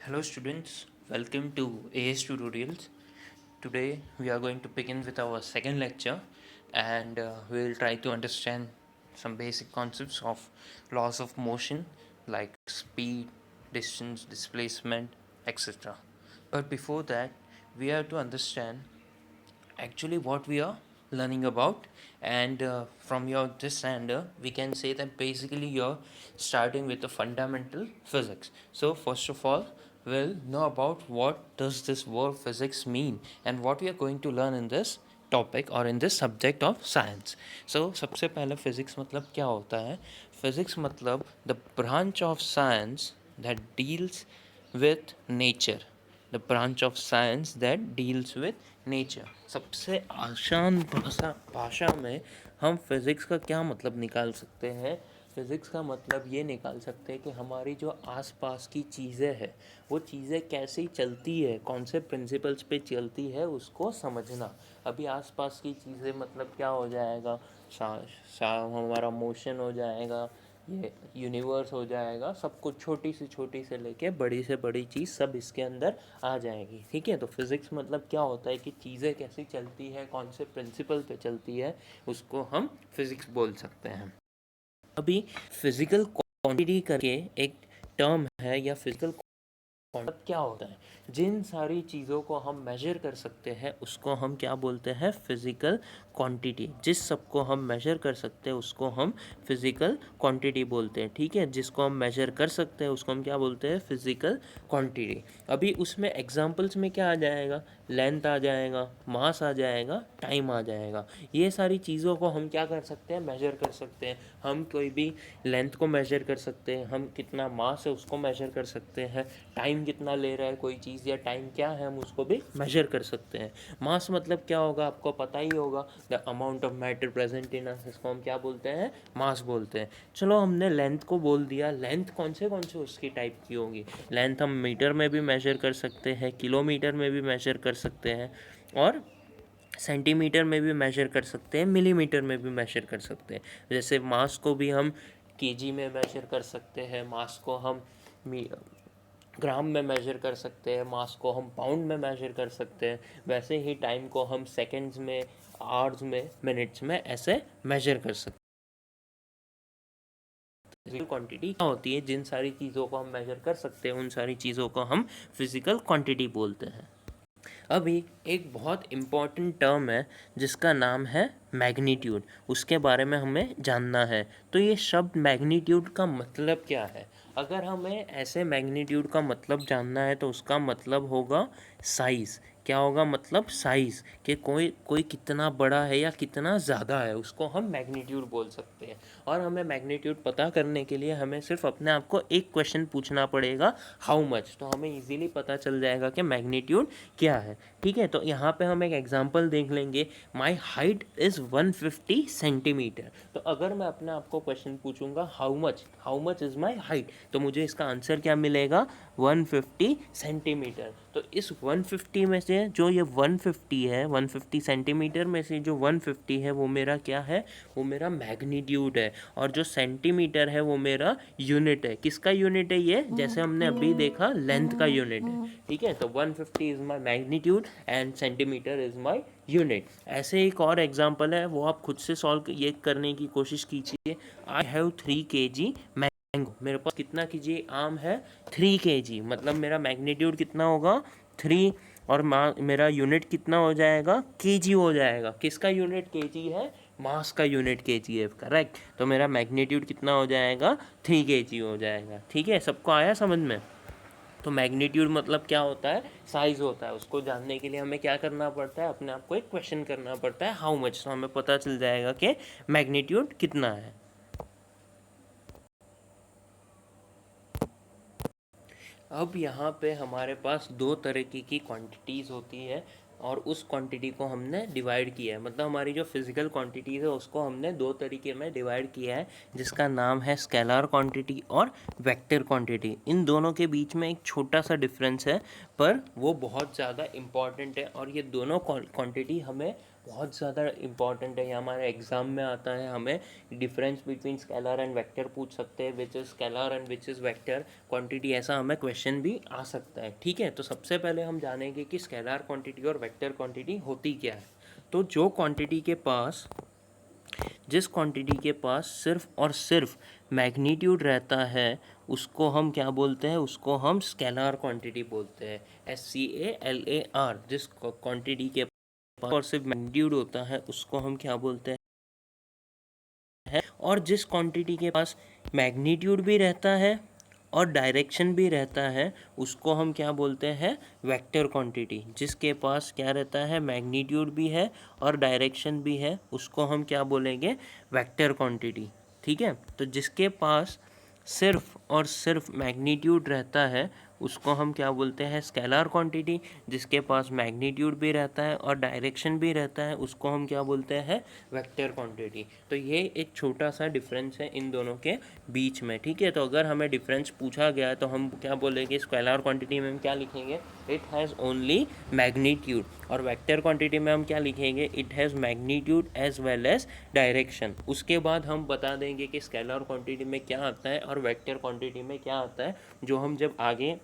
Hello students, welcome to AS Tutorials. Today we are going to begin with our second lecture and we will try to understand some basic concepts of laws of motion like speed, distance, displacement, etc. But before that, we have to understand actually what we are learning about, and from your this and we can say that basically you're starting with the fundamental physics. So first of all, we'll know about what does this word physics mean and what we are going to learn in this topic और in this subject of science. So सबसे पहले physics मतलब क्या होता है? Physics मतलब the branch of science that deals with nature. The branch of science that deals with nature. सबसे आसान भाषा में हम फिज़िक्स का क्या मतलब निकाल सकते हैं? फिज़िक्स का मतलब ये निकाल सकते हैं कि हमारी जो आसपास की चीज़ें हैं वो चीज़ें कैसे चलती है, कौन से प्रिंसिपल्स पे चलती है, उसको समझना. अभी आसपास की चीज़ें मतलब क्या हो जाएगा? हमारा मोशन हो जाएगा, ये यूनिवर्स हो जाएगा, सब कुछ छोटी से लेके बड़ी से बड़ी चीज़ सब इसके अंदर आ जाएगी. ठीक है, तो फिज़िक्स मतलब क्या होता है कि चीज़ें कैसी चलती है, कौन से प्रिंसिपल पे चलती है, उसको हम फिज़िक्स बोल सकते हैं. अभी फिजिकल क्वांटिटी करके एक टर्म है, या फिजिकल मतलब क्या होता है? जिन सारी चीज़ों को हम मेजर कर सकते हैं उसको हम क्या बोलते हैं? Physical quantity. जिस सबको हम मेजर कर सकते हैं उसको हम फिजिकल क्वांटिटी बोलते हैं. ठीक है, जिसको हम मेजर कर सकते हैं उसको हम क्या बोलते हैं? Physical quantity. अभी उसमें एग्जांपल्स में क्या आ जाएगा? लेंथ आ जाएगा, मास आ जाएगा, टाइम आ जाएगा. ये सारी चीज़ों को हम क्या कर सकते हैं? मेजर कर सकते हैं. हम कोई भी लेंथ को मेजर कर सकते हैं, हम कितना मास है उसको मेजर कर सकते हैं, टाइम कितना ले रहा है कोई चीज़ या टाइम क्या है हम उसको भी मेजर कर सकते हैं. मास मतलब क्या होगा? आपको पता ही होगा, the amount of matter present in us, इसको हम क्या बोलते हैं? मास बोलते हैं. चलो, हमने लेंथ को बोल दिया. लेंथ कौन से उसकी टाइप की होगी? लेंथ हम मीटर में भी मेजर कर सकते हैं, किलोमीटर में भी मेजर कर सकते हैं, और सेंटीमीटर में भी मेजर कर सकते हैं, मिलीमीटर में भी मेजर कर सकते हैं. जैसे मास को भी हम केजी में मेजर कर सकते हैं, मास को हम ग्राम में मेजर कर सकते हैं, मास को हम पाउंड में मेजर कर सकते हैं. वैसे ही टाइम को हम सेकंड्स में, आवर्स में, मिनट्स में ऐसे मेजर कर सकते हैं. फिजिकल क्वांटिटी क्या होती है? जिन सारी चीज़ों को हम मेजर कर सकते हैं उन सारी चीज़ों को हम फिजिकल क्वांटिटी बोलते हैं. अभी एक बहुत इम्पॉर्टेंट टर्म है जिसका नाम है मैग्नीट्यूड. उसके बारे में हमें जानना है. तो ये शब्द मैग्नीट्यूड का मतलब क्या है? अगर हमें ऐसे मैग्नीट्यूड का मतलब जानना है तो उसका मतलब होगा साइज़. क्या होगा? मतलब साइज़, कि कोई कोई कितना बड़ा है या कितना ज़्यादा है, उसको हम मैग्नीट्यूड बोल सकते हैं. और हमें मैग्नीट्यूड पता करने के लिए हमें सिर्फ अपने आप को एक क्वेश्चन पूछना पड़ेगा, हाउ मच. तो हमें इजीली पता चल जाएगा कि मैग्नीट्यूड क्या है. ठीक है, तो यहाँ पे हम एक एग्जांपल देख लेंगे. My height is 150 centimetre. तो अगर मैं अपने आप को क्वेश्चन पूछूंगा how much is my height, तो मुझे इसका आंसर क्या मिलेगा? 150 सेंटीमीटर. तो इस 150 में से जो ये 150 है, 150 सेंटीमीटर में से जो 150 है वो मेरा क्या है? वो मेरा मैग्नीट्यूड है. और जो सेंटीमीटर है वो मेरा यूनिट है. किसका यूनिट है ये? जैसे हमने अभी देखा, लेंथ का यूनिट है. ठीक है, तो 150 is my magnitude and centimetre is my unit. ऐसे एक और एग्जांपल है, वो आप खुद से सॉल्व ये करने की कोशिश कीजिए. I have 3 kg mango. मेरे पास कितना कीजिए? आम है 3 kg. मतलब मेरा मैग्नीट्यूड कितना होगा? 3. और मेरा यूनिट कितना हो जाएगा? केजी हो जाएगा. किसका यूनिट केजी है? मास का यूनिट केजी है. करेक्ट. तो मेरा मैग्नीट्यूड कितना हो जाएगा? 3 kg हो जाएगा. ठीक है, सबको आया समझ में? तो मैग्नीट्यूड मतलब क्या होता है? साइज़ होता है. उसको जानने के लिए हमें क्या करना पड़ता है? अपने आप को एक क्वेश्चन करना पड़ता है, हाउ मच. तो हमें पता चल जाएगा कि मैग्नीट्यूड कितना है. अब यहाँ पे हमारे पास दो तरीके की क्वांटिटीज़ होती है और उस क्वांटिटी को हमने डिवाइड किया है. मतलब हमारी जो फिज़िकल क्वांटिटीज़ है उसको हमने दो तरीके में डिवाइड किया है, जिसका नाम है स्केलर क्वांटिटी और वेक्टर क्वांटिटी. इन दोनों के बीच में एक छोटा सा डिफरेंस है, पर वो बहुत ज़्यादा इम्पॉर्टेंट है. और ये दोनों क्वांटिटी हमें बहुत ज़्यादा इम्पॉर्टेंट है, ये हमारे एग्ज़ाम में आता है। हमें difference between scalar and vector पूछ सकते हैं, which is scalar and which is vector quantity, ऐसा हमें क्वेश्चन भी आ सकता है। ठीक है, तो सबसे पहले हम जानेंगे कि स्केलर क्वांटिटी और वेक्टर क्वांटिटी होती क्या है। तो जिस क्वांटिटी के पास सिर्फ और सिर्फ मैग्नीट्यूड रहता है उसको हम क्या बोलते हैं, उसको हम स्केलर क्वांटिटी बोलते हैं, SCALAR। जिस क्वांटिटी के पास और सिर्फ मैग्नीट्यूड होता है उसको हम क्या बोलते हैं, और जिस क्वांटिटी के पास मैग्नीट्यूड भी रहता है और डायरेक्शन भी रहता है उसको हम क्या बोलते हैं, वेक्टर क्वांटिटी। जिसके पास क्या रहता है, मैग्नीट्यूड भी है और डायरेक्शन भी है उसको हम क्या बोलेंगे, वेक्टर क्वांटिटी। ठीक है, तो जिसके पास सिर्फ और सिर्फ मैग्नीट्यूड रहता है उसको हम क्या बोलते हैं, स्केलर क्वांटिटी। जिसके पास मैग्नीट्यूड भी रहता है और डायरेक्शन भी रहता है उसको हम क्या बोलते हैं, वेक्टर क्वांटिटी। तो ये एक छोटा सा डिफरेंस है इन दोनों के बीच में। ठीक है, तो अगर हमें डिफरेंस पूछा गया है तो हम क्या बोलेंगे, स्केलर क्वांटिटी में हम क्या लिखेंगे, इट हैज़ ओनली मैग्नीट्यूड, और वेक्टर क्वांटिटी में हम क्या लिखेंगे, it has magnitude as well as direction. उसके बाद हम बता देंगे कि स्केलर क्वांटिटी में क्या आता है और वेक्टर क्वांटिटी में क्या आता है, जो हम जब आगे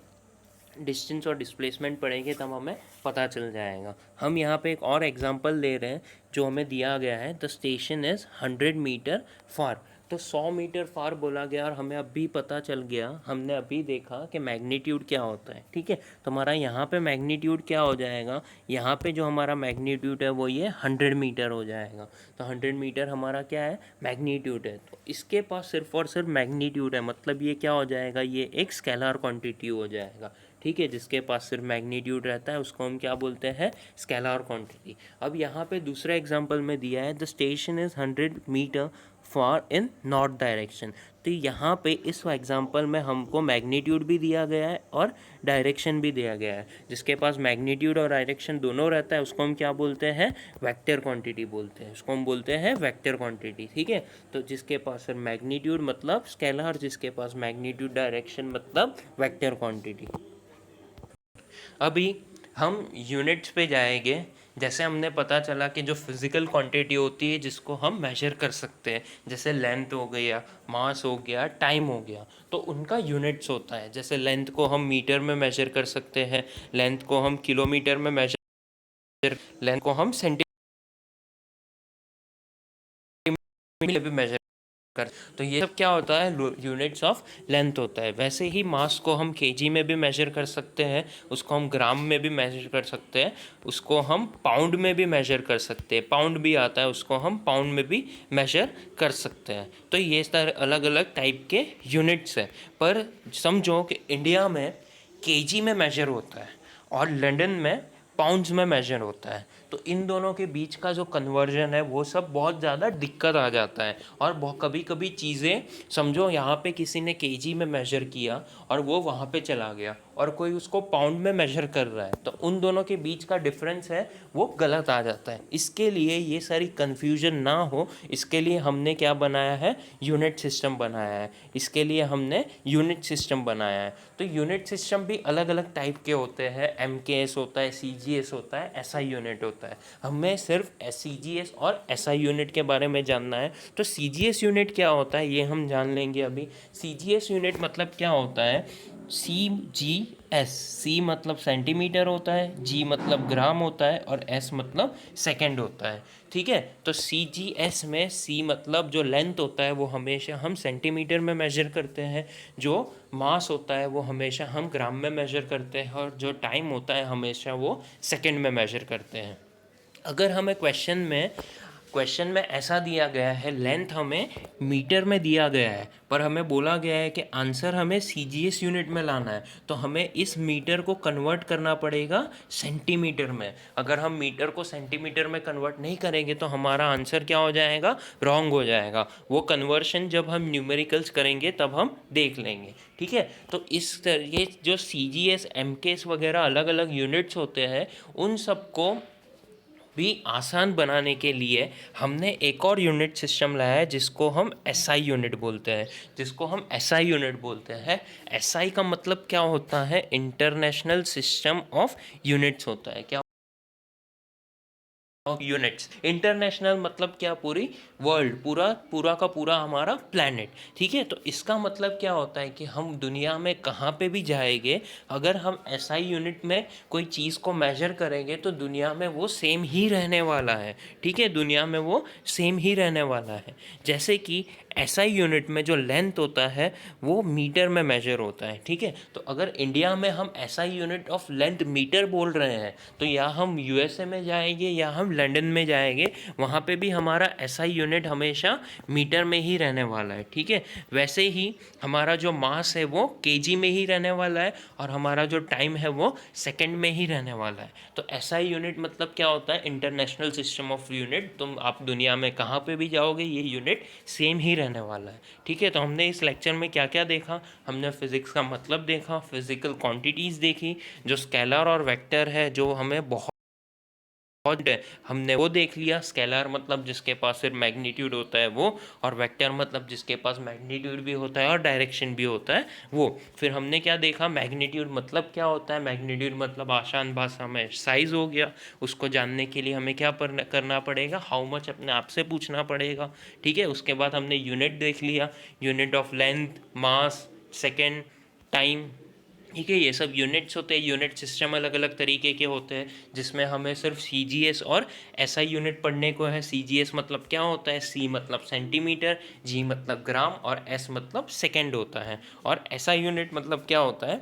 डिस्टेंस और डिस्प्लेसमेंट पढ़ेंगे तब हमें पता चल जाएगा। हम यहाँ पे एक और एग्जांपल ले रहे हैं जो हमें दिया गया है, द स्टेशन इज़ 100 मीटर फार। तो 100 मीटर फार बोला गया और हमें अभी पता चल गया, हमने अभी देखा कि मैग्नीट्यूड क्या होता है। ठीक है, तो हमारा यहाँ पे मैग्नीट्यूड क्या हो जाएगा, यहाँ पे जो हमारा मैग्नीट्यूड है वो ये 100 मीटर हो जाएगा। तो 100 मीटर हमारा क्या है, मैग्नीट्यूड है। तो इसके पास सिर्फ और सिर्फ मैग्नीट्यूड है, मतलब ये क्या हो जाएगा, ये एक स्केलर क्वांटिटी हो जाएगा। ठीक है, जिसके पास सिर्फ मैग्नीट्यूड रहता है उसको हम क्या बोलते हैं, स्केलर क्वांटिटी। अब यहाँ पे दूसरा एग्जांपल में दिया है, the station is 100 metre far in north direction. तो यहाँ पे इस एग्जांपल में हमको मैग्नीट्यूड भी दिया गया है और डायरेक्शन भी दिया गया है। जिसके पास मैग्नीट्यूड और डायरेक्शन दोनों रहता है उसको हम क्या बोलते हैं, वेक्टर क्वांटिटी बोलते हैं, उसको हम बोलते हैं वेक्टर क्वांटिटी। ठीक है, तो जिसके पास सिर्फ मैग्नीट्यूड मतलब स्केलर, जिसके पास मैग्नीट्यूड डायरेक्शन मतलब वेक्टर क्वांटिटी। अभी हम यूनिट्स पे जाएंगे। जैसे हमने पता चला कि जो फिज़िकल क्वांटिटी होती है जिसको हम मेजर कर सकते हैं, जैसे लेंथ हो गया, मास हो गया, टाइम हो गया, तो उनका यूनिट्स होता है। जैसे लेंथ को हम मीटर में मेजर कर सकते हैं, लेंथ को हम किलोमीटर में मेजर, लेंथ को हम सेंटीमीटर में भी मेजर कर। तो ये सब क्या होता है, यूनिट्स ऑफ लेंथ होता है। वैसे ही मास को हम केजी में भी मेजर कर सकते हैं, उसको हम ग्राम में भी मेजर कर सकते हैं, उसको हम पाउंड में भी मेजर कर सकते हैं, पाउंड भी आता है उसको हम पाउंड में भी मेजर कर सकते हैं। तो ये सारे अलग अलग टाइप के यूनिट्स हैं। पर समझो कि इंडिया में केजी में मेजर होता है और लंदन में पाउंड्स में मेजर होता है। तो इन दोनों के बीच का जो कन्वर्जन है वो सब बहुत ज़्यादा दिक्कत आ जाता है। और बहुत कभी कभी चीज़ें, समझो यहाँ पे किसी ने केजी में मेजर किया और वो वहाँ पे चला गया और कोई उसको पाउंड में मेजर कर रहा है, तो उन दोनों के बीच का डिफरेंस है वो गलत आ जाता है। इसके लिए ये सारी कन्फ्यूजन ना हो, इसके लिए हमने क्या बनाया है, यूनिट सिस्टम बनाया है। इसके लिए हमने यूनिट सिस्टम बनाया है। तो यूनिट सिस्टम भी अलग अलग टाइप के होते हैं, MKS होता है, CGS होता है, SI यूनिट होता है। हमें सिर्फ CGS और SI यूनिट के बारे में जानना है। तो CGS यूनिट क्या होता है ये हम जान लेंगे अभी। CGS यूनिट मतलब क्या होता है, CGS, C मतलब सेंटीमीटर होता है, G मतलब ग्राम होता है और S मतलब सेकंड होता है। ठीक है, तो CGS में C मतलब जो लेंथ होता है वो हमेशा हम सेंटीमीटर में मेजर करते हैं, जो मास होता है वो हमेशा हम ग्राम में मेजर करते हैं, और जो टाइम होता है हमेशा वो सेकंड में मेजर करते हैं। अगर हमें क्वेश्चन में ऐसा दिया गया है, लेंथ हमें मीटर में दिया गया है पर हमें बोला गया है कि आंसर हमें CGS यूनिट में लाना है, तो हमें इस मीटर को कन्वर्ट करना पड़ेगा सेंटीमीटर में। अगर हम मीटर को सेंटीमीटर में कन्वर्ट नहीं करेंगे तो हमारा आंसर क्या हो जाएगा, रॉन्ग हो जाएगा। वो कन्वर्शन जब हम न्यूमेरिकल्स करेंगे तब हम देख लेंगे। ठीक है, तो इस तरह ये जो CGS MKS वगैरह अलग अलग यूनिट्स होते हैं उन सबको भी आसान बनाने के लिए हमने एक और यूनिट सिस्टम लाया है जिसको हम SI यूनिट बोलते हैं, SI का मतलब क्या होता है, इंटरनेशनल सिस्टम ऑफ यूनिट्स होता है। क्या यूनिट्स। इंटरनेशनल मतलब क्या, पूरी वर्ल्ड, पूरा पूरा का पूरा हमारा प्लैनेट, ठीक है। तो इसका मतलब क्या होता है कि हम दुनिया में कहाँ पे भी जाएंगे, अगर हम एसआई यूनिट में कोई चीज़ को मेजर करेंगे तो दुनिया में वो सेम ही रहने वाला है, ठीक है। दुनिया में वो सेम ही रहने वाला है। जैसे कि एसआई यूनिट में जो लेंथ होता है वो मीटर में मेजर होता है, ठीक है। तो अगर इंडिया में हम SI unit of length metre बोल रहे हैं, तो या हम यूएसए में जाएंगे या हम लंदन में जाएंगे, वहाँ पे भी हमारा एसआई यूनिट हमेशा मीटर में ही रहने वाला है, ठीक है। वैसे ही हमारा जो मास है वो केजी में ही रहने वाला है, और हमारा जो टाइम है वो सेकंड में ही रहने वाला है। तो एसआई यूनिट मतलब क्या होता है, इंटरनेशनल सिस्टम ऑफ यूनिट। तुम आप दुनिया में कहाँ पे भी जाओगे ये यूनिट सेम ही रहने वाला है, ठीक है। तो हमने इस लेक्चर में क्या क्या देखा, हमने फिजिक्स का मतलब देखा, फिजिकल क्वांटिटीज़ देखी, जो स्केलर और वेक्टर है जो हमें बहुत हमने वो देख लिया। स्केलर मतलब जिसके पास सिर्फ मैग्नीट्यूड होता है वो, और वेक्टर मतलब जिसके पास मैग्नीट्यूड भी होता है और डायरेक्शन भी होता है वो। फिर हमने क्या देखा, मैग्नीट्यूड मतलब क्या होता है, मैग्नीट्यूड मतलब आसान भाषा में साइज हो गया। उसको जानने के लिए हमें क्या करना पड़ेगा, हाउ मच अपने आप से पूछना पड़ेगा, ठीक है। उसके बाद हमने यूनिट देख लिया, unit of length, mass, second, time, ठीक है। ये सब यूनिट्स होते हैं। यूनिट सिस्टम अलग अलग तरीके के होते हैं, जिसमें हमें सिर्फ सीजीएस और एसआई यूनिट पढ़ने को है। सीजीएस मतलब क्या होता है, सी मतलब सेंटीमीटर, जी मतलब ग्राम, और एस मतलब सेकेंड होता है। और एसआई यूनिट मतलब क्या होता है,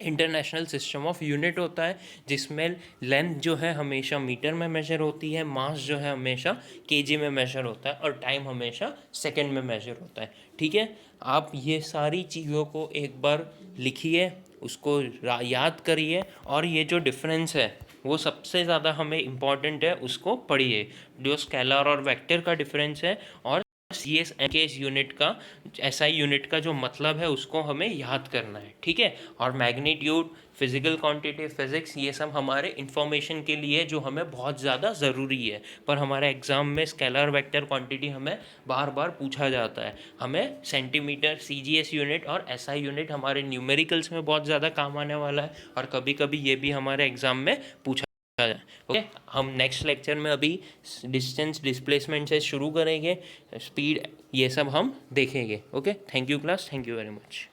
इंटरनेशनल सिस्टम ऑफ यूनिट होता है, जिसमें लेंथ जो है हमेशा मीटर में मेजर होती है, मास जो है हमेशा केजी में मेजर होता है, और टाइम हमेशा सेकंड में मेजर होता है, ठीक है। आप ये सारी चीज़ों को एक बार लिखिए, उसको याद करिए, और ये जो डिफरेंस है वो सबसे ज़्यादा हमें इम्पॉर्टेंट है, उसको पढ़िए। जो स्केलर और वेक्टर का डिफरेंस है, और सी एस एन के यूनिट का, एसआई यूनिट का जो मतलब है उसको हमें याद करना है, ठीक है। और मैग्नीट्यूड, फिजिकल क्वांटिटी, फिजिक्स, ये सब हमारे इंफॉर्मेशन के लिए जो हमें बहुत ज़्यादा ज़रूरी है। पर हमारे एग्जाम में स्केलर वेक्टर क्वांटिटी हमें बार बार पूछा जाता है। हमें सेंटीमीटर, सीजीएस यूनिट और एसआई यूनिट हमारे न्यूमेरिकल्स में बहुत ज़्यादा काम आने वाला है, और कभी कभी ये भी हमारे एग्जाम में पूछा जाए। ओके, हम नेक्स्ट लेक्चर में अभी डिस्टेंस डिस्प्लेसमेंट से शुरू करेंगे, स्पीड, ये सब हम देखेंगे। Okay, thank you class, thank you very much.